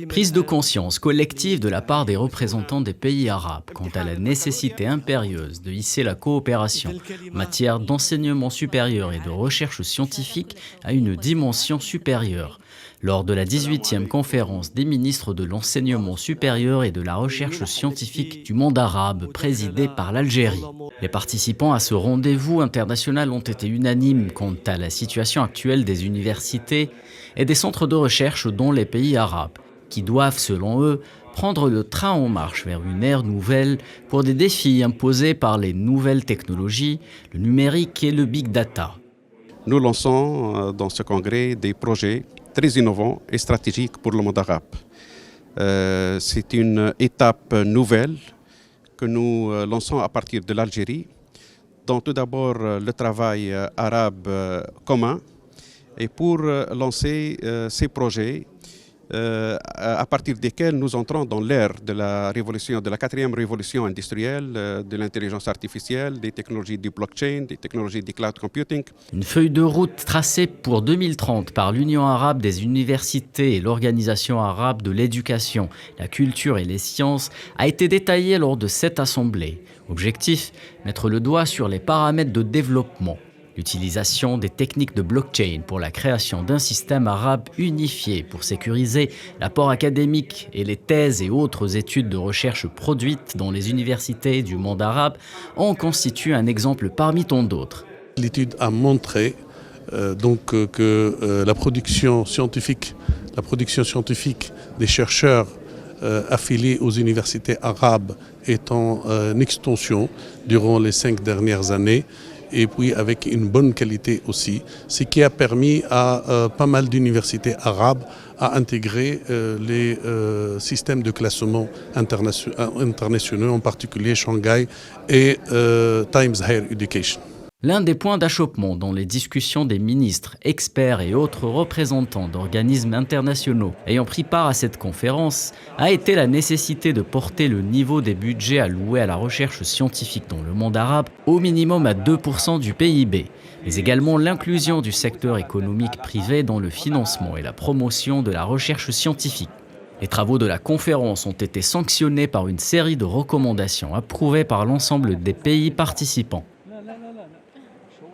Prise de conscience collective de la part des représentants des pays arabes quant à la nécessité impérieuse de hisser la coopération en matière d'enseignement supérieur et de recherche scientifique à une dimension supérieure. Lors de la 18e conférence des ministres de l'enseignement supérieur et de la recherche scientifique du monde arabe présidée par l'Algérie. Les participants à ce rendez-vous international ont été unanimes quant à la situation actuelle des universités et des centres de recherche dans les pays arabes, qui doivent, selon eux, prendre le train en marche vers une ère nouvelle pour des défis imposés par les nouvelles technologies, le numérique et le big data. Nous lançons dans ce congrès des projets très innovants et stratégiques pour le monde arabe. C'est une étape nouvelle que nous lançons à partir de l'Algérie, dont tout d'abord le travail arabe commun, et pour lancer ces projets à partir desquels nous entrons dans l'ère de la révolution, de la quatrième révolution industrielle, de l'intelligence artificielle, des technologies du blockchain, des technologies du cloud computing. Une feuille de route tracée pour 2030 par l'Union arabe des universités et l'Organisation arabe de l'éducation, la culture et les sciences a été détaillée lors de cette assemblée. Objectif, mettre le doigt sur les paramètres de développement. L'utilisation des techniques de blockchain pour la création d'un système arabe unifié pour sécuriser l'apport académique et les thèses et autres études de recherche produites dans les universités du monde arabe en constitue un exemple parmi tant d'autres. L'étude a montré que la production scientifique des chercheurs affiliés aux universités arabes est en extension durant les 5 dernières années, et puis avec une bonne qualité aussi, ce qui a permis à pas mal d'universités arabes à intégrer les systèmes de classement internationaux, en particulier Shanghai et Times Higher Education. L'un des points d'achoppement dans les discussions des ministres, experts et autres représentants d'organismes internationaux ayant pris part à cette conférence a été la nécessité de porter le niveau des budgets alloués à la recherche scientifique dans le monde arabe au minimum à 2% du PIB, mais également l'inclusion du secteur économique privé dans le financement et la promotion de la recherche scientifique. Les travaux de la conférence ont été sanctionnés par une série de recommandations approuvées par l'ensemble des pays participants.